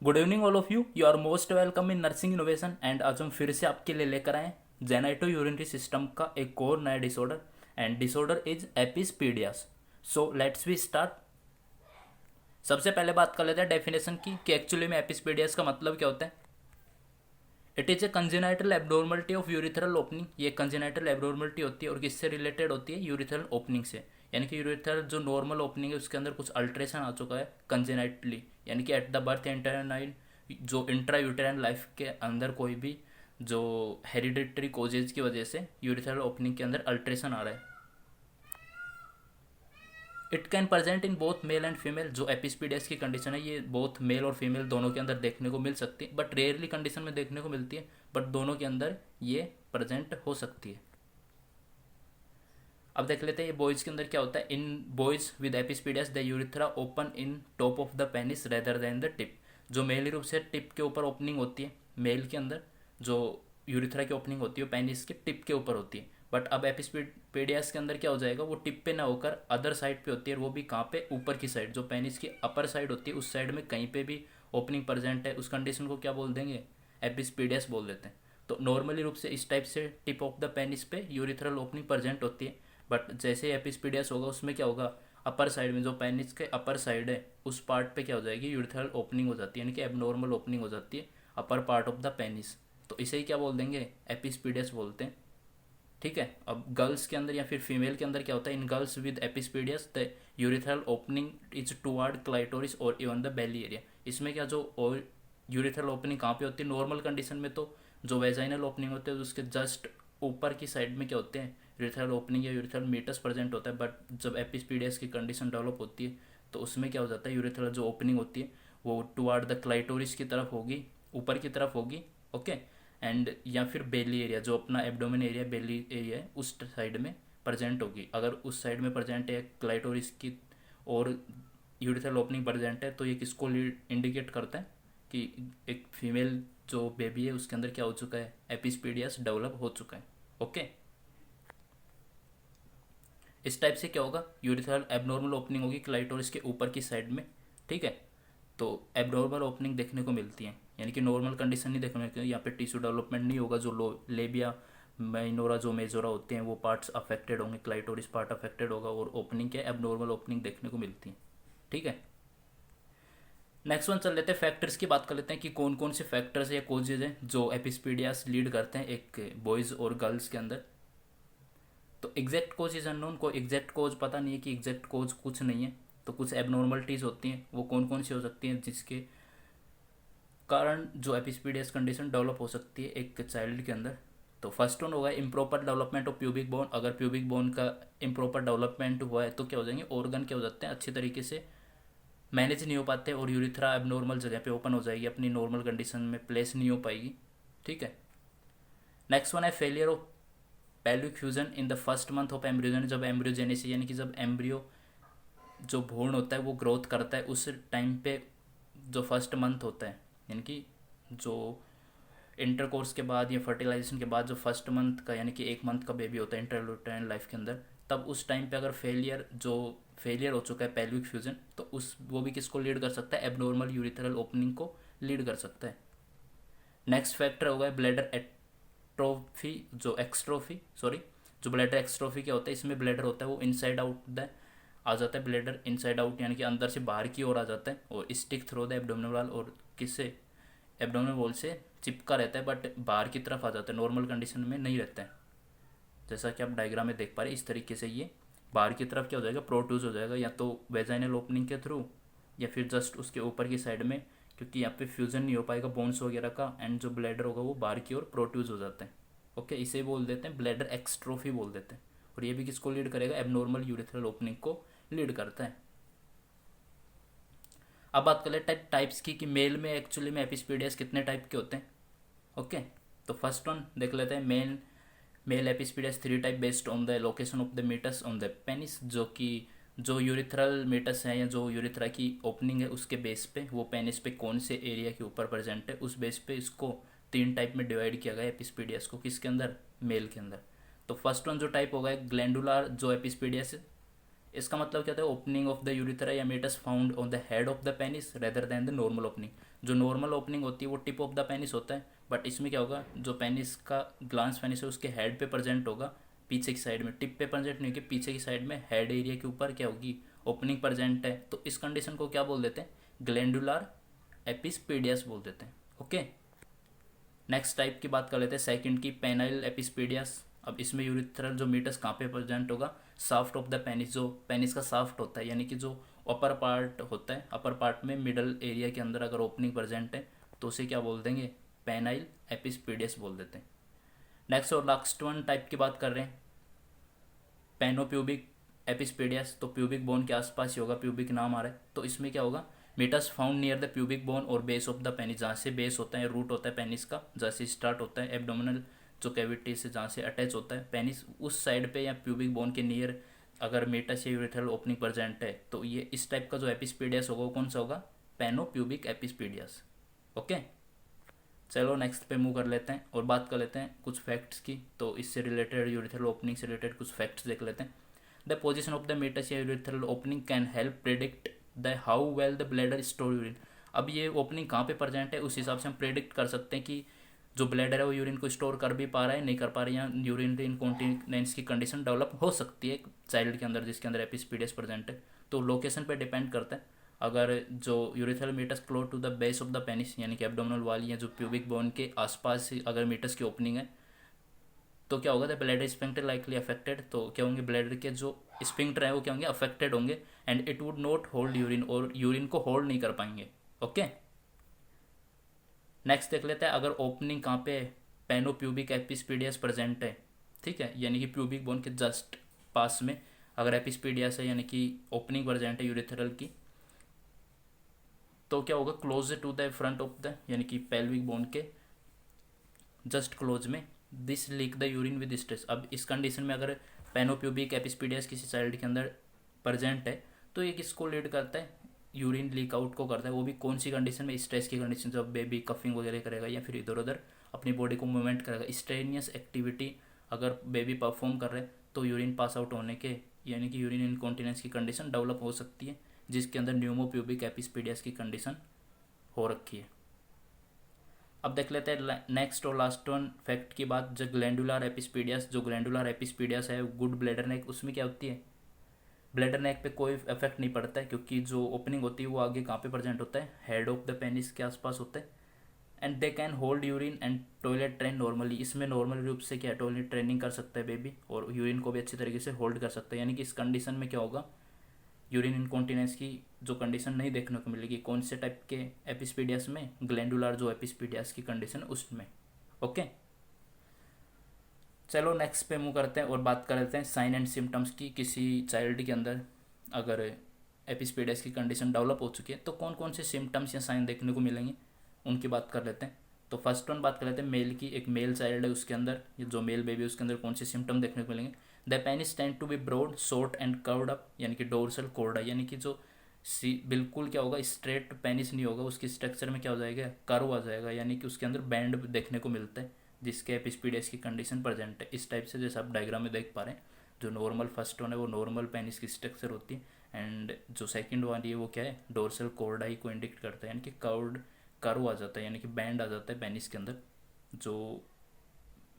Good evening all of you are most welcome in nursing innovation. And आज हम फिर से आपके लिए लेकर आए जेनाइटो यूरिनरी सिस्टम का एक और नया disorder. And disorder is epispadias. So let's we start. सबसे पहले बात कर लेते हैं डेफिनेशन की कि एक्चुअली में एपिसपीडियास का मतलब क्या होता है। It is a congenital abnormality of urethral opening. ये कंजेनाइटल एब्नॉर्मलिटी होती है और किससे रिलेटेड होती है, यूरिथरल ओपनिंग से। यानी कि यूरिथरल जो नॉर्मल ओपनिंग है उसके अंदर कुछ अल्ट्रेशन आ चुका है कंजेनाइटली, यानी कि एट द बर्थ इंटरनाइन जो इंट्रा यूटेराइन लाइफ के अंदर कोई भी जो हेरिडिटरी कोजेज की वजह से यूरिथरल ओपनिंग के अंदर अल्ट्रेशन आ रहा है। It can present in both male and female. जो एपिसपीडियस की कंडीशन है ये बोथ मेल और फीमेल दोनों के अंदर देखने को मिल सकती है, बट रेयरली कंडीशन में देखने को मिलती है, बट दोनों के अंदर ये प्रेजेंट हो सकती है। अब देख लेते हैं ये बॉयज़ के अंदर क्या होता है। In boys with epispadias the urethra open in top of the penis rather than the tip. जो मेल रूप से टिप के ऊपर ओपनिंग होती है, मेल के अंदर जो यूरिथ्रा की ओपनिंग होती है पेनिस के टिप के ऊपर होती है। बट अब एपिसपीडियस के अंदर क्या हो जाएगा, वो टिप पे ना होकर अदर साइड पे होती है, और वो भी कहाँ पे, ऊपर की साइड, जो पेनिस की अपर साइड होती है उस साइड में कहीं पे भी ओपनिंग प्रेजेंट है। उस कंडीशन को क्या बोल देंगे, एपिसपीडियस बोल देते हैं। तो नॉर्मली रूप से इस टाइप से टिप ऑफ द पेनिस पे यूरिथ्रल ओपनिंग प्रेजेंट होती है। बट जैसे एपिसपीडियस होगा उसमें क्या होगा, अपर साइड में जो पेनिस के अपर साइड है उस पार्ट पे क्या हो जाएगी, यूरिथ्रल ओपनिंग हो जाती है, यानी कि एबनॉर्मल ओपनिंग हो जाती है upper part of the penis. तो इसे ही क्या बोल देंगे, एपिसपीडियस बोलते हैं। ठीक है। अब गर्ल्स के अंदर या फिर फीमेल के अंदर क्या होता है, in girls with epispadias the urethral opening is toward clitoris और इवन द बेली एरिया। इसमें क्या जो और यूरिथ्रल ओपनिंग कहाँ पे होती है, नॉर्मल कंडीशन में तो जो वेजाइनल ओपनिंग होते हैं उसके जस्ट ऊपर की साइड में क्या होते हैं, यूरिथ्रल ओपनिंग या यूरिथ्रल मीटस प्रेजेंट होता है। बट जब एपिसपीडियस की कंडीशन डेवलप होती है तो उसमें क्या हो जाता है, यूरिथ्रल जो ओपनिंग होती है वो टुवर्ड द क्लाइटोरिस की तरफ होगी, ऊपर की तरफ होगी। ओके। एंड या फिर बेली एरिया, जो अपना एब्डोमेन एरिया बेली एरिया है उस साइड में प्रेजेंट होगी। अगर उस साइड में प्रेजेंट है क्लाइटोरिस की और यूरिथ्रल ओपनिंग प्रेजेंट है तो ये किसको इंडिकेट करता है कि एक फीमेल जो बेबी है उसके अंदर क्या हो चुका है, एपिसपीडियस डेवलप हो चुका है। ओके। इस टाइप से क्या होगा, यूरिथ्रल एबनॉर्मल ओपनिंग होगी क्लाइटोरिस के ऊपर की साइड में। ठीक है। तो एबनॉर्मल ओपनिंग देखने को मिलती है, यानी कि नॉर्मल कंडीशन नहीं देखने को मिलती है। यहाँ पे टिश्यू डेवलपमेंट नहीं होगा, जो लेबिया माइनोरा जो मेजोरा होते हैं वो पार्ट्स अफेक्टेड होंगे, क्लाइटोरिस पार्ट अफेक्टेड होगा और ओपनिंग के एबनॉर्मल ओपनिंग देखने को मिलती है। ठीक है। नेक्स्ट वन चल लेते हैं, फैक्टर्स की बात कर लेते हैं कि कौन कौन से फैक्टर्स या कोजेज हैं जो एपिसपीडियास लीड करते हैं एक बॉयज़ और गर्ल्स के अंदर। तो एग्जैक्ट कोज इज अननोन, को एग्जैक्ट कोज पता नहीं है कि एग्जैक्ट कोज कुछ नहीं है। तो कुछ एबनॉर्मलिटीज़ होती हैं, वो कौन कौन सी हो सकती हैं जिसके कारण जो एपिसपीडियस कंडीशन डेवलप हो सकती है एक चाइल्ड के अंदर। तो फर्स्ट वन होगा improper development of pubic bone. अगर प्यूबिक बोन का इम्प्रॉपर डेवलपमेंट हुआ है तो क्या हो जाएंगे, ऑर्गन क्या हो जाते हैं, अच्छी तरीके से मैनेज नहीं हो पाते और यूरिथ्रा एबनॉर्मल जगह पे ओपन हो जाएगी, अपनी नॉर्मल कंडीशन में प्लेस नहीं हो पाएगी। ठीक है। नेक्स्ट वन है failure of pelvic fusion in the first month of embryogen. जब एम्ब्रियोजेनेसिस यानी कि जब एम्ब्रियो जो भ्रूण होता है वो ग्रोथ करता है उस टाइम पे जो फर्स्ट मंथ होता है, यानी कि जो इंटरकोर्स के बाद या फर्टिलाइजेशन के बाद जो फर्स्ट मंथ का यानी कि एक मंथ का बेबी होता है इंट्रायूटेराइन लाइफ के अंदर, तब उस टाइम पे अगर फेलियर हो चुका है पेल्विक फ्यूजन तो उस वो भी किसको लीड कर सकता है, एबनॉर्मल यूरिथरल ओपनिंग को लीड कर सकता है। नेक्स्ट फैक्टर होगा ब्लैडर एक्ट्रोफी, जो एक्सट्रोफी सॉरी जो ब्लैडर एक्सट्रोफी क्या होता है, इसमें ब्लैडर होता है वो इनसाइड आउट द आ जाता है, ब्लैडर इनसाइड आउट यानी कि अंदर से बाहर की ओर आ जाता है और stick through the abdominal wall, और किससे, एब्डोमिनल वॉल से चिपका रहता है बट बाहर की तरफ आ जाता है, नॉर्मल कंडीशन में नहीं रहता है। जैसा कि आप डायग्राम में देख पा रहे हैं इस तरीके से ये बाहर की तरफ क्या हो जाएगा, प्रोड्यूस हो जाएगा, या तो वेजाइनल ओपनिंग के थ्रू या फिर जस्ट उसके ऊपर की साइड में, क्योंकि यहाँ पे फ्यूजन नहीं हो पाएगा बोन्स वगैरह का, एंड जो ब्लैडर होगा वो बाहर की ओर प्रोड्यूस हो जाता है। ओके। इसे बोल देते हैं ब्लैडर एक्सट्रोफी बोल देते हैं, और ये भी किसको लीड करेगा, एबनॉर्मल यूरिथ्रल ओपनिंग को लीड करता है। अब बात कर ले टाइप्स की कि मेल में एक्चुअली में एपिसपीडियस कितने टाइप के होते हैं। ओके। तो फर्स्ट वन देख लेते हैं, male epispadias 3 type based on the location of the meatus on the penis, जो कि जो यूरिथ्रल मीटस है या जो यूरिथ्रा की ओपनिंग है उसके बेस पे वो पेनिस पे कौन से एरिया के ऊपर प्रेजेंट है उस बेस पे इसको 3 टाइप में डिवाइड किया गया एपिसपीडियस को, किसके अंदर, मेल के अंदर। तो फर्स्ट वन जो टाइप होगा ग्लैंडुलर जो एपिसपीडियस इसका मतलब क्या होता है, ओपनिंग ऑफ द यूरिथ्रा या meatus found on the head of the penis rather than the normal opening. जो नॉर्मल ओपनिंग होती है वो टिप ऑफ द पेनिस होता है, बट इसमें क्या होगा, जो पेनिस का ग्लांस पेनिस है उसके हेड पे प्रेजेंट होगा, पीछे की साइड में, टिप पे प्रेजेंट नहीं होगी, पीछे की साइड में हेड एरिया के ऊपर क्या होगी, ओपनिंग प्रेजेंट है। तो इस कंडीशन को क्या बोल देते हैं, ग्लैंडुलर एपिस्पीडियस बोल देते हैं। ओके, नेक्स्ट टाइप की बात कर लेते हैं, सेकंड की पेनाइल एपिस्पीडियस। अब इसमें यूरिथ्रल जो मीटस कहाँ पे प्रेजेंट होगा, साफ्ट ऑफ द पेनिस, जो पेनिस का साफ्ट होता है यानी कि जो अपर पार्ट होता है, अपर पार्ट में मिडल एरिया के अंदर अगर ओपनिंग प्रेजेंट है तो उसे क्या बोल देंगे, पेनाइल एपिस्पीडियस बोल देते हैं। नेक्स्ट और लास्ट वन टाइप की बात कर रहे हैं, पेनोप्यूबिक एपिस्पीडियस। तो प्यूबिक बोन के आसपास ही होगा, प्यूबिक नाम आ रहा है, तो इसमें क्या होगा, meatus found near the pubic bone और बेस ऑफ द पेनिस, जहाँ से बेस होता है, रूट होता है पेनिस का, जहाँ से स्टार्ट होता है एब्डोमिनल जो कैविटी से जहाँ से अटैच होता है पेनिस, उस साइड पे या प्यूबिक बोन के नियर अगर मीटस या यूरिथ्रल ओपनिंग प्रेजेंट है तो ये इस टाइप का जो एपिस्पीडियस होगा वो कौन सा होगा, पेनोप्यूबिक एपिस्पीडियस। ओके, चलो नेक्स्ट पे मूव कर लेते हैं और बात कर लेते हैं कुछ फैक्ट्स की। तो इससे रिलेटेड, यूरिथ्रल ओपनिंग से रिलेटेड कुछ फैक्ट्स देख लेते हैं। The position of the meatus या urethral opening can help predict the how well the bladder store urine. अब ये ओपनिंग कहाँ पे प्रेजेंट है उस हिसाब से हम प्रेडिक्ट कर सकते हैं कि जो ब्लैडर है वो यूरिन को स्टोर कर भी पा रहा है, नहीं कर पा रहा है, या यूरिन इनकॉन्टिनेंस की कंडीशन डेवलप हो सकती है चाइल्ड के अंदर जिसके अंदर एपिस्पीडियस प्रेजेंट है। तो लोकेशन पे डिपेंड करता है। अगर जो urethral meatus close to the base of the penis यानी कि एब्डोमिनल वाली या जो प्यूबिक बोन के आसपास अगर मीटस की ओपनिंग है तो क्या होगा, the bladder sphincter likely affected. तो क्या होंगे, ब्लैडर के जो स्पिंक्टर है वो क्या होंगे, अफेक्टेड होंगे, and it would not hold urine, और यूरिन को होल्ड नहीं कर पाएंगे। ओके, नेक्स्ट देख लेते हैं, अगर ओपनिंग कहाँ पे है, पेनोप्यूबिक एपिस्पीडियस प्रेजेंट है, ठीक है, यानी कि प्यूबिक बोन के जस्ट पास में अगर एपिस्पीडियस है यानी कि ओपनिंग प्रेजेंट है यूरिथ्रल की, तो क्या होगा, close to the front of the यानी कि पेल्विक बोन के जस्ट क्लोज में, this leak the urine with stress. अब इस कंडीशन में अगर पेनोप्यूबिक एपिस्पीडियस किसी चाइल्ड के अंदर प्रेजेंट है तो ये किसको लीड करता है, यूरिन लीक आउट को करता है, वो भी कौन सी कंडीशन में, स्ट्रेस की कंडीशन, जब बेबी कफिंग वगैरह करेगा या फिर इधर उधर अपनी बॉडी को मूवमेंट करेगा, स्ट्रेनियस एक्टिविटी अगर बेबी परफॉर्म कर रहे हैं तो यूरिन पास आउट होने के यानी कि यूरिन इनकॉन्टिनेंस की कंडीशन डेवलप हो सकती है, जिसके अंदर न्यूमोप्यूबिक एपिस्पीडियस की कंडीशन हो रखी है। अब देख लेते हैं नेक्स्ट और लास्ट वन फैक्ट की बात, जो ग्लैंडुलर एपिस्पीडियस, जो ग्लैंडुलर एपिस्पीडियस है गुड ब्लैडर नेक, उसमें क्या होती है, ब्लैडर नेक पे कोई इफेक्ट नहीं पड़ता है, क्योंकि जो ओपनिंग होती है वो आगे कहाँ पे प्रेजेंट होता है, हेड ऑफ द पेनिस के आसपास होता है, and they can hold urine and toilet train normally. इसमें नॉर्मल रूप से क्या टॉयलेट ट्रेनिंग कर सकता है बेबी, और यूरिन को भी अच्छी तरीके से होल्ड कर सकता है, यानी कि इस कंडीशन में क्या होगा, यूरिन इनकॉन्टिनेंस की जो कंडीशन नहीं देखने को मिलेगी, कौन से टाइप के एपिस्पीडियस में, ग्लैंडुलर जो एपिस्पीडियस की कंडीशन उसमें। ओके, चलो नेक्स्ट पे मूव करते हैं और बात कर लेते हैं साइन एंड सिम्टम्स की। किसी चाइल्ड के अंदर अगर एपिस्पीडियस की कंडीशन डेवलप हो चुकी है तो कौन कौन से सिम्टम्स या साइन देखने को मिलेंगे उनकी बात कर लेते हैं। तो फर्स्ट वन बात कर लेते हैं मेल की, एक मेल चाइल्ड है उसके अंदर, जो मेल बेबी है उसके अंदर कौन से सिम्टम देखने को मिलेंगे, the penis tend to be broad short and curved up, यानी कि डोर्सल कॉर्डा, यानी कि जो बिल्कुल क्या होगा, स्ट्रेट पेनिस नहीं होगा, उसकी स्ट्रक्चर में क्या हो जाएगा, कर्व आ जाएगा, यानी कि उसके अंदर बैंड देखने को मिलता है, जिसके एपिस्पीडियस की कंडीशन प्रेजेंट है इस टाइप से, जैसे आप डायग्राम में देख पा रहे हैं। जो नॉर्मल फर्स्ट वन है वो नॉर्मल पेनिस की स्ट्रक्चर होती है, एंड जो सेकंड वन है वो क्या है, डोर्सल कॉर्डाई को इंडिकेट करता है, यानी कि कर्व आ जाता है, यानी कि बैंड आ जाता है पेनिस के अंदर जो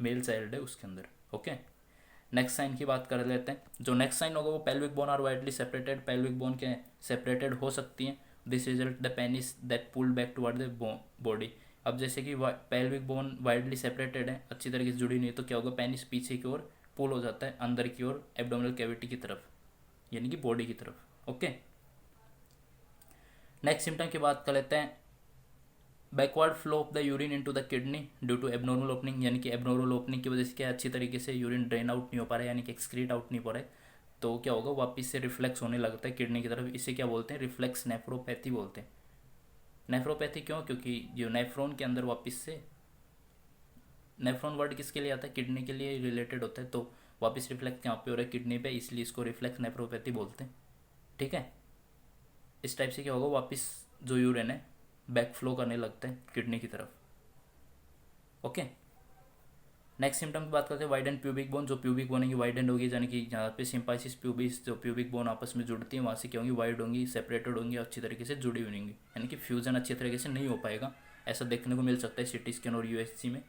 मेल चाइल्ड है उसके अंदर। ओके, नेक्स्ट साइन की बात कर लेते हैं। जो नेक्स्ट साइन होगा वो pelvic bone are widely separated, pelvic bone के सेपरेटेड हो सकती हैं, this result the penis that pulled back toward the body. अब जैसे कि पेल्विक बोन वाइडली सेपरेटेड है, अच्छी तरीके से जुड़ी नहीं है, तो क्या होगा, पेनिस पीछे की ओर पुल हो जाता है अंदर की ओर एब्डोमिनल कैविटी की तरफ, यानी कि बॉडी की तरफ। ओके, नेक्स्ट सिम्टम की बात कर लेते हैं, backward flow of the urine into the kidney due to abnormal opening, यानी कि एबनॉर्मल ओपनिंग की वजह से क्या अच्छी तरीके से यूरिन ड्रेन आउट नहीं हो पा रहा है, यानी कि एक्सक्रीट आउट नहीं हो रहा है, तो क्या होगा, वापस से रिफ्लेक्स होने लगता है किडनी की तरफ। इसे क्या बोलते हैं, रिफ्लेक्स नेफ्रोपैथी बोलते हैं। नेफ्रोपैथी क्यों, क्योंकि जो नेफ्रॉन के अंदर वापस से, नेफ्रॉन वर्ड किसके लिए आता है, किडनी के लिए रिलेटेड होता है, तो वापस रिफ्लेक्स यहाँ पे हो रहा है किडनी पे, इसलिए इसको रिफ्लेक्स नेफ्रोपैथी बोलते हैं। ठीक है, इस टाइप से क्या होगा, वापस जो यूरिन है बैक फ्लो करने लगता है किडनी की तरफ। ओके, नेक्स्ट सिम्टम की बात करते हैं वाइडेंड प्यूबिक बोन। जो प्यूबिक बोन होगी वाइडेंड होगी, यानी कि जहाँ पे सिम्पाइसिस प्यूबिस जो प्यूबिक बोन आपस में जुड़ती है वहाँ से क्या होंगी, वाइड होंगी, सेपरेटेड होंगी, अच्छी तरीके से जुड़ी हुई होंगी, यानी कि फ्यूजन अच्छी तरीके से नहीं हो पाएगा। ऐसा देखने को मिल सकता है सीटी स्कैन और यूएसजी में।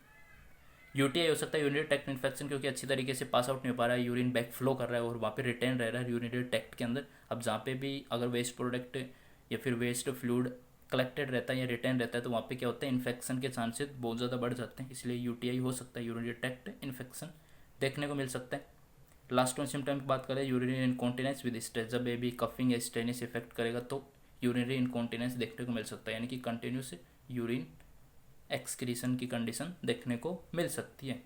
यूटीआई हो सकता है, यूरिनरी ट्रैक्ट इन्फेक्शन, क्योंकि अच्छी तरीके से पास आउट नहीं हो पा रहा है, यूरिन बैक फ्लो कर रहा है और वहाँ पे रिटेन रह रहा है यूरिनरी ट्रैक्ट के अंदर। अब जहाँ पे भी अगर वेस्ट प्रोडक्ट या फिर वेस्ट फ्लूइड कलेक्टेड रहता है या रिटेन रहता है तो वहाँ पे क्या होता है, इन्फेक्शन के चांसेस बहुत ज़्यादा बढ़ जाते हैं, इसलिए यूटीआई हो सकता है, यूरिनरी ट्रैक्ट इन्फेक्शन देखने को मिल सकता है। लास्ट वन सिम्टम की बात करें यूरिनरी इनकॉन्टिनेंस विद स्ट्रेस। जब बेबी कफिंग या स्ट्रेनिस इफेक्ट करेगा तो यूरिनरी इनकॉन्टिनेंस देखने को मिल सकता है, यानी कि कंटिन्यूस यूरिन एक्सक्रीशन की कंडीशन देखने को मिल सकती है।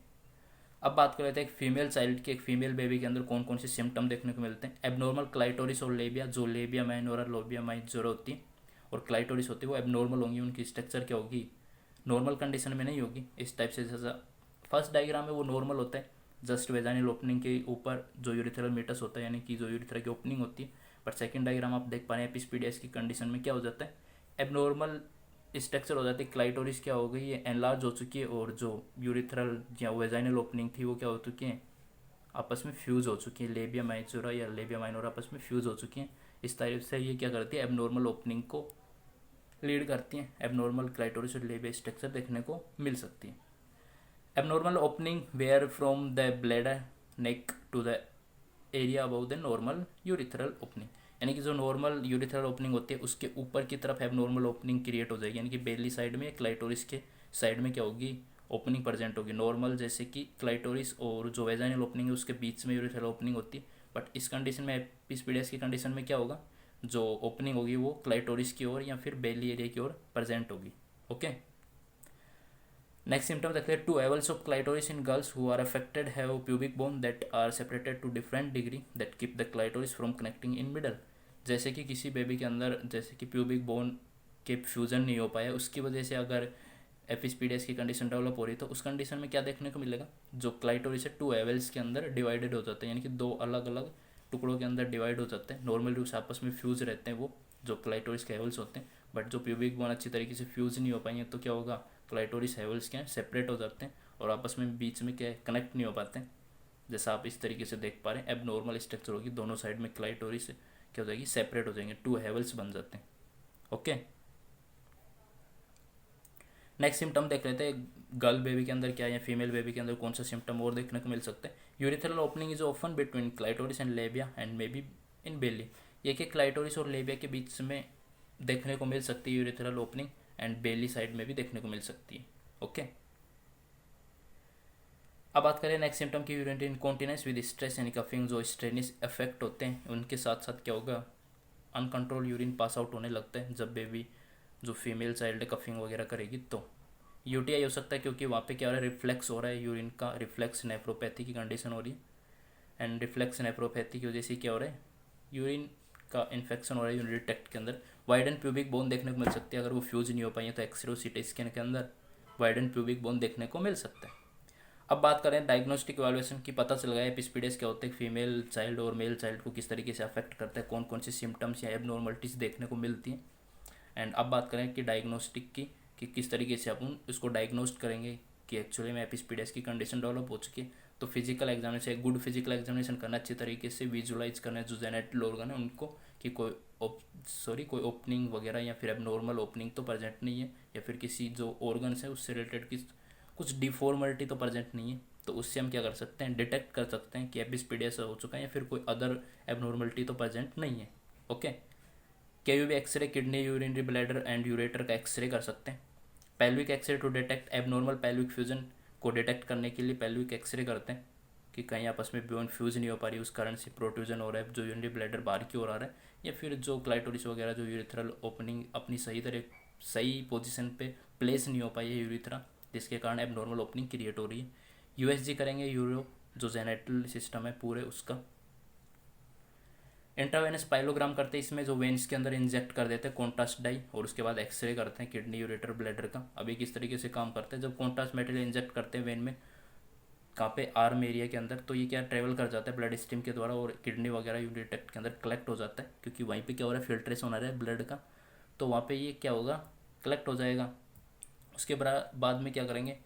अब बात कर लेते हैं एक फीमेल चाइल्ड की, एक फीमेल बेबी के अंदर कौन कौन से सिम्टम देखने को मिलते हैं। एबनॉर्मल क्लाइटोरिस और लेबिया, जो लेबिया माइनोर और लोबिया माइजोर होती है और क्लाइटोरिस होती है वो एबनॉर्मल होंगी, उनकी स्ट्रक्चर क्या होगी, नॉर्मल कंडीशन में नहीं होगी। इस टाइप से जैसा फर्स्ट डायग्राम है वो नॉर्मल होता है, जस्ट वेजाइनल ओपनिंग के ऊपर जो यूरिथ्रल मीटस होता है, यानी कि जो यूरिथ्रा की ओपनिंग होती है। बट सेकंड डायग्राम आप देख पा रहे हैं एपिस्पीडियस की कंडीशन में क्या हो जाता है, एबनॉर्मल स्ट्रक्चर हो जाती है। क्लाइटोरिस क्या हो गई, ये एनलार्ज हो चुकी है और जो यूरिथ्रल या वेजाइनल ओपनिंग थी वो क्या हो चुकी है, आपस में फ्यूज़ हो चुकी है, लेबिया माइजोरा या लेबिया माइनोरा आपस में फ्यूज़ हो चुकी हैं। इस टाइप से ये क्या करती है, एबनॉर्मल ओपनिंग को लीड करती हैं। एबनॉर्मल क्लाइटोरिस और लेबिया स्ट्रक्चर देखने को मिल सकती है। Abnormal opening where from the bladder neck to the area above the normal urethral opening, यानी कि जो नॉर्मल यूरिथ्रल ओपनिंग होती है उसके ऊपर की तरफ एबनॉर्मल ओपनिंग क्रिएट हो जाएगी, यानी कि बेली साइड में क्लाइटोरिस के साइड में क्या होगी, ओपनिंग प्रेजेंट होगी। नॉर्मल जैसे कि क्लाइटोरिस और जो वेजाइनल ओपनिंग है उसके बीच में यूरिथ्रल ओपनिंग होती है, बट इस कंडीशन में एपिस्पीडियस की कंडीशन में क्या होगा, जो ओपनिंग होगी वो क्लाइटोरिस की ओर या फिर बेली एरिया की ओर प्रेजेंट होगी। ओके, नेक्स्ट सिम्टम देखते हैं two levels of clitoris in girls who are affected have pubic bone that are separated to different degree that keep the clitoris from connecting in middle. जैसे कि किसी baby के अंदर जैसे कि प्यूबिक बोन के फ्यूजन नहीं हो पाया, उसकी वजह से अगर एपिस्पीडियस की कंडीशन डेवलप हो रही है तो उस कंडीशन में क्या देखने को मिलेगा, जो क्लाइटोरिस है टू लेवल्स के अंदर डिवाइडेड हो जाते हैं, यानी कि दो अलग अलग टुकड़ों के अंदर डिवाइड हो जाते हैं। नॉर्मल रूप से आपस में फ्यूज रहते हैं वो जो क्लाइटोरिस के लेवल्स होते हैं, बट जो प्यूबिक बोन अच्छी तरीके से फ्यूज नहीं हो पाएंगे तो क्या होगा, क्लाइटोरिस लेवल्स क्या है सेपरेट हो जाते हैं और आपस में बीच में क्या कनेक्ट नहीं हो पाते हैं। जैसा आप इस तरीके से देख पा रहे हैं, एब नॉर्मल स्ट्रक्चर होगी, दोनों साइड में क्लाइटोरिस क्या हो जाएगी, सेपरेट हो जाएंगे, टू लेवल्स बन जाते हैं। ओके, नेक्स्ट सिम्टम देख लेते हैं गर्ल बेबी के अंदर क्या है या फीमेल बेबी के अंदर कौन सा सिम्टम और देखने को मिल सकता है। Urethral opening is often between clitoris and labia and may be in belly. ये कि क्लाइटोरिस और लेबिया के बीच में देखने को मिल सकती है urethral opening, and Bailey side में भी देखने को मिल सकती है। ओके, अब बात करें नेक्स्ट सिम्टम की, यूरिनरी इनकॉन्टिनेंस विद स्ट्रेस यानी कफिंग। जो स्ट्रेनिस इफेक्ट होते हैं उनके साथ साथ क्या होगा, अनकंट्रोल यूरिन पास आउट होने लगता है जब बेबी जो फीमेल चाइल्ड कफिंग वगैरह करेगी तो। यूटीआई हो सकता है क्योंकि वहाँ पे क्या हो रहा है, रिफ्लेक्स हो रहा है यूरिन का, रिफ्लेक्स नेफ्रोपैथी की कंडीशन हो रही है, एंड रिफ्लेक्स नेफ्रोपैथी की वजह से क्या हो रहा है, यूरिन का इन्फेक्शन हो रहा है यूरिनरी ट्रैक्ट के अंदर। वाइडन प्यूबिक बोन देखने को मिल सकती है, अगर वो फ्यूज नहीं हो पाई है तो एक्सरे सीटी स्कैन के अंदर वाइडन प्यूबिक बोन देखने को मिल सकता है। अब बात करें डायग्नोस्टिक इवैल्यूएशन की, पता चल गया एपिस्पीडियस क्या होता है, फीमेल चाइल्ड और मेल चाइल्ड को किस तरीके से अफेक्ट करता है, कौन कौन सी सिम्टम्स या एबनॉर्मलिटीज देखने को मिलती हैं। एंड अब बात करें कि डायग्नोस्टिक की, कि किस तरीके से अपन उसको डायग्नोस्ट करेंगे कि एक्चुअली में एपिस्पीडियस की कंडीशन डेवलप हो चुकी है। तो फिजिकल एग्जामिनेशन, एक गुड फिजिकल एग्जामिनेशन करना, अच्छी तरीके से विजुलाइज करना है जो जेनेटल ऑर्गन है उनको, कि कोई ओपनिंग वगैरह या फिर एबनॉर्मल ओपनिंग तो प्रेजेंट नहीं है, या फिर किसी जो ऑर्गन्स है उससे रिलेटेड कुछ डिफॉर्मलिटी तो प्रेजेंट नहीं है। तो उससे हम क्या कर सकते हैं, डिटेक्ट कर सकते हैं कि एपिस्पीडियस हो चुका है या फिर कोई अदर एबनॉर्मलिटी तो प्रेजेंट नहीं है। Okay, KUB x-ray kidney, urinary bladder and ureter का एक्सरे कर सकते हैं। Pelvic x-ray to detect abnormal pelvic fusion को डिटेक्ट करने के लिए पेल्विक एक्सरे करते हैं कि कहीं आपस में बोन फ्यूज नहीं हो पा रही, उस कारण से प्रोट्रूजन हो रहा है, जो यूरिनरी ब्लैडर बाहर की ओर आ रहा है, या फिर जो क्लाइटोरिस वगैरह जो यूरिथ्रल ओपनिंग अपनी सही पोजीशन पे प्लेस नहीं हो पाई है यूरिथ्रा, जिसके कारण एबनॉर्मल ओपनिंग क्रिएट हो रही है। यूएसजी करेंगे, यूरो जो जेनेटल सिस्टम है पूरे उसका। इंट्रावेनस पाइलोग्राम करते हैं, इसमें जो वेन्स के अंदर इंजेक्ट कर देते हैं कॉन्ट्रास्ट डाई, और उसके बाद एक्सरे करते हैं किडनी, यूरेटर, ब्लैडर का। अभी किस तरीके से काम करते हैं, जब कॉन्ट्रास्ट मटेरियल इंजेक्ट करते हैं वेन में, कहाँ पे, आर्म एरिया के अंदर, तो ये क्या ट्रेवल कर जाता है ब्लड स्ट्रीम के द्वारा और किडनी वगैरह यूरिन ट्रैक्ट के अंदर कलेक्ट हो जाता है, क्योंकि वहीं पे क्या हो रहा है, फिल्ट्रेशन हो रहा है ब्लड का, तो वहाँ पे ये क्या होगा, कलेक्ट हो जाएगा। उसके बाद में क्या करेंगे,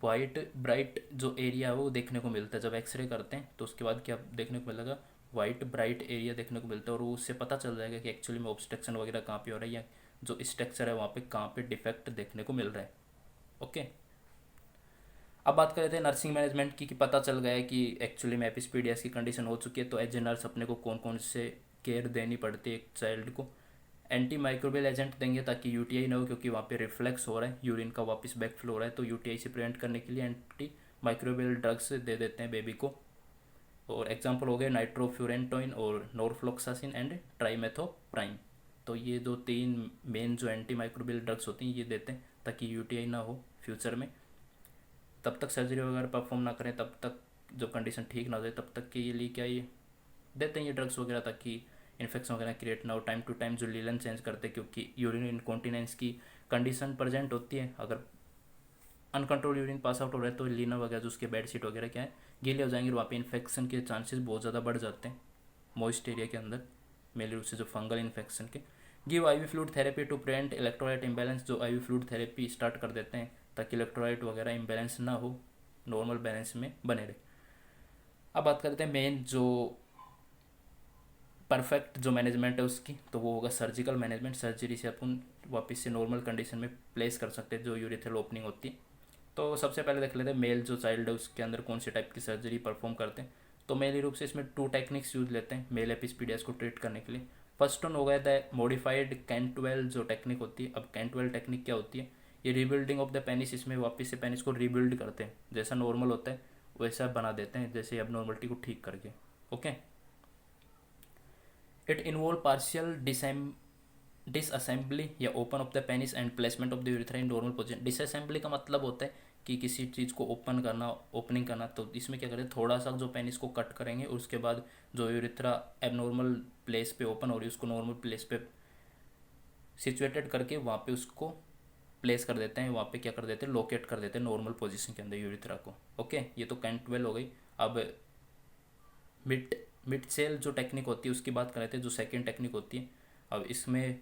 वाइट ब्राइट जो एरिया है वो देखने को मिलता है जब एक्सरे करते हैं, तो उसके बाद क्या देखने को मिलेगा, वाइट ब्राइट एरिया देखने को मिलता है, और वो उससे पता चल जाएगा कि एक्चुअली में ऑब्स्ट्रक्शन वगैरह कहाँ पे हो रहा है, या जो स्ट्रक्चर है वहाँ पे कहाँ पे डिफेक्ट देखने को मिल रहा है। ओके, अब बात कर रहे थे नर्सिंग मैनेजमेंट की, कि पता चल गया है कि एक्चुअली में एपिस्पीडियास की कंडीशन हो चुकी है, तो एज ए नर्स अपने को कौन कौन से केयर देनी पड़ती है एक चाइल्ड को। एंटी माइक्रोबियल एजेंट देंगे ताकि यूटीआई ना हो, क्योंकि वहाँ पे रिफ्लेक्स हो रहा है, यूरिन का वापस बैक फ्लो हो रहा है, तो यूटीआई से प्रिवेंट करने के लिए एंटी माइक्रोबियल ड्रग्स दे देते हैं बेबी को। और एग्जांपल हो गए नाइट्रोफ्यूरेंटोइन और नॉरफ्लोक्सासिन एंड ट्राइमेथोप्राइम। तो ये दो तीन मेन जो एंटी माइक्रोबियल ड्रग्स होती हैं ये देते हैं ताकि यूटीआई ना हो फ्यूचर में। तब तक सर्जरी वगैरह परफॉर्म ना करें, तब तक जब कंडीशन ठीक ना हो जाए तब तक के लिए क्या ये देते हैं ये ड्रग्स वगैरह, ताकि इन्फेक्शन वगैरह क्रिएट ना हो। टाइम टू टाइम जो लीलन चेंज करते हैं, क्योंकि यूरिन इनकॉन्टिनेंस की कंडीशन प्रेजेंट होती है, अगर अनकंट्रोल यूरिन पास आउट हो रहा है तो लीना वगैरह जो उसके बेड शीट वगैरह क्या है गीले हो जाएंगे, और वहाँ पे इन्फेक्शन के चांसेस बहुत ज़्यादा बढ़ जाते हैं मॉइस्ट एरिया के अंदर, मेनली रूप से जो फंगल इन्फेक्शन के। Give IV fluid therapy to prevent electrolyte imbalance, जो आईवी फ्लूइड थेरेपी स्टार्ट कर देते हैं ताकि इलेक्ट्रोलाइट वगैरह इम्बैलेंस ना हो, नॉर्मल बैलेंस में बने रहे। अब बात करते हैं मेन जो परफेक्ट जो मैनेजमेंट है उसकी, तो वो होगा सर्जिकल मैनेजमेंट। सर्जरी से अपन वापस से नॉर्मल कंडीशन में प्लेस कर सकते हैं जो यूरिथ्रल ओपनिंग होती है। तो सबसे पहले देख लेते हैं मेल जो चाइल्ड है उसके अंदर कौन से टाइप की सर्जरी परफॉर्म करते हैं। तो मेनली रूप से इसमें 2 टेक्निक्स यूज लेते हैं मेल एपिस्पीडियास को ट्रीट करने के लिए। फर्स्ट वन हो गया था मॉडिफाइड कैंटवेल जो टेक्निक होती है। अब कैंटवेल टेक्निक क्या होती है, ये रिबिल्डिंग ऑफ द पेनिस, इसमें वापस से पेनिस को रिबिल्ड करते हैं, जैसा नॉर्मल होता है वैसा बना देते हैं, जैसे अब नॉर्मलिटी को ठीक करके। Okay, it involve partial disassembly या open of the penis and placement of the urethra in normal position. Disassembly का मतलब होता है कि किसी चीज़ को ओपन करना, ओपनिंग करना। तो इसमें क्या करें, थोड़ा सा जो पेनिस को कट करेंगे, उसके बाद जो यूरिथ्रा एबनॉर्मल प्लेस पे ओपन हो रही है उसको नॉर्मल प्लेस पे सिचुएटेड करके वहाँ पे उसको प्लेस कर देते हैं, वहाँ पे क्या कर देते हैं, लोकेट कर देते हैं नॉर्मल पोजीशन के अंदर यूरिथ्रा को। ओके, ये तो कैंटवेल हो गई। अब मिड मिड सेल जो टेक्निक होती है उसकी बात कर रहे थे, जो सेकेंड टेक्निक होती है। अब इसमें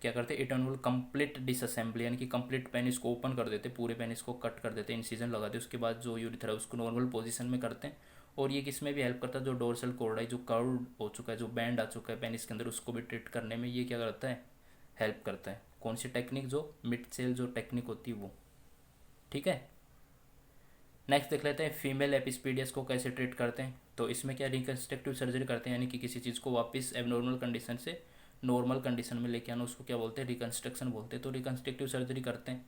क्या करते हैं, इटर्नल कंप्लीट डिसअसेंबली, यानी कि कंप्लीट पेनिस को ओपन कर देते, पूरे पेनिस को कट कर देते, इंसिजन लगाते, उसके बाद जो यूरिथ्रा है उसको नॉर्मल पोजीशन में करते हैं। और ये किस में भी हेल्प करता है, जो डोर्सल कोर्डाई जो कर्व हो चुका है, जो बैंड आ चुका है पेनिस के अंदर, उसको भी ट्रीट करने में ये क्या करता है, हेल्प करता है। कौन सी टेक्निक, जो मिड सेल जो टेक्निक होती है वो। ठीक है, नेक्स्ट देख लेते हैं फीमेल एपिस्पीडियस को कैसे ट्रीट करते हैं। तो इसमें क्या रिकन्स्ट्रक्टिव सर्जरी करते हैं, यानी कि किसी चीज़ को वापस एबनॉर्मल कंडीशन से नॉर्मल कंडीशन में लेके आना, उसको क्या बोलते हैं, रिकन्स्ट्रक्शन बोलते हैं। तो रिकन्स्ट्रक्टिव सर्जरी करते हैं,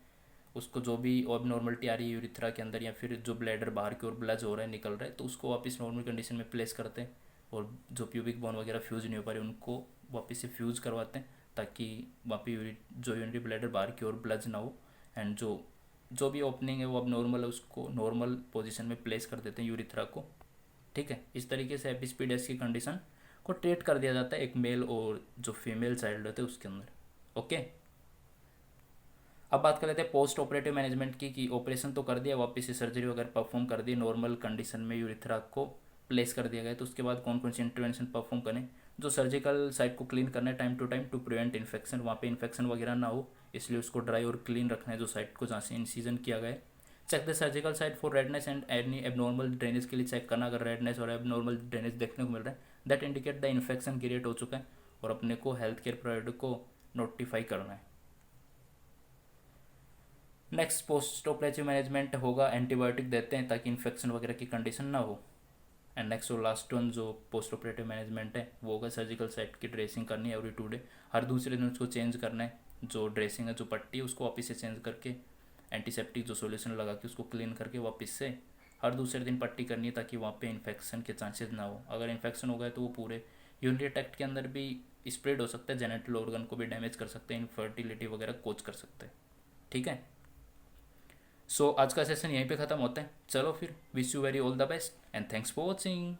उसको जो भी एबनॉर्मलिटी आ रही है यूरिथ्रा के अंदर, या फिर जो ब्लैडर बाहर की ओर ब्लज हो रहा है, निकल रहा है, तो उसको वापस नॉर्मल कंडीशन में प्लेस करते हैं। और जो प्यूबिक बोन वगैरह फ्यूज नहीं हो पा रहे उनको वापस से फ्यूज करवाते हैं, ताकि वहाँ पे जो यूरिनरी ब्लैडर बाहर की ओर ब्लज ना हो, एंड जो भी ओपनिंग है वो अब नॉर्मल है उसको नॉर्मल पोजीशन में प्लेस कर देते हैं यूरिथ्रा को। ठीक है, इस तरीके से एपिस्पीडियस की कंडीशन को ट्रीट कर दिया जाता है एक मेल और जो फीमेल चाइल्ड होते हैं उसके अंदर। ओके, अब बात कर लेते हैं पोस्ट ऑपरेटिव मैनेजमेंट की, कि ऑपरेशन तो कर दिया, वापस से सर्जरी वगैरह परफॉर्म कर दी, नॉर्मल कंडीशन में यूरिथ्रा को प्लेस कर दिया गया, तो उसके बाद कौन कौन सी इंटरवेंशन परफॉर्म करें। जो सर्जिकल साइट को क्लीन करना है टाइम टू प्रिवेंट इन्फेक्शन, वहाँ पे इन्फेक्शन वगैरह ना हो, इसलिए उसको ड्राई और क्लीन रखना है जो साइट को जहाँ से इंसिजन किया गया है। Check the surgical site for redness and any abnormal drainage के लिए चेक करना, अगर रेडनेस और एबनॉर्मल ड्रेनेज देखने को मिल रहा है that indicate the infection create हो चुका है, और अपने को हेल्थ केयर प्रोवाइडर को नोटिफाई करना है। नेक्स्ट पोस्ट ऑपरेटिव मैनेजमेंट होगा, एंटीबायोटिक देते हैं ताकि इन्फेक्शन वगैरह की कंडीशन ना हो। एंड नेक्स्ट और लास्ट वन जो पोस्ट ऑपरेटिव मैनेजमेंट है वो होगा सर्जिकल साइट की ड्रेसिंग करनी है एवरी 2 डे, हर दूसरे दिन उसको चेंज करना है, जो ड्रेसिंग है जो पट्टी है उसको वापस से चेंज करके एंटीसेप्टिक जो सॉल्यूशन लगा के उसको क्लीन करके वापस से हर दूसरे दिन पट्टी करनी है, ताकि वहाँ पे इन्फेक्शन के चांसेस ना हो। अगर इन्फेक्शन हो गया तो वो पूरे यूरिनरी ट्रैक्ट के अंदर भी स्प्रेड हो सकता है, जेनेटल ऑर्गन को भी डैमेज कर सकते हैं, इनफर्टिलिटी वगैरह कोज कर सकते हैं। ठीक है, सो आज का सेशन यहीं पे ख़त्म होता है। चलो फिर, wish you very all the best and thanks for watching.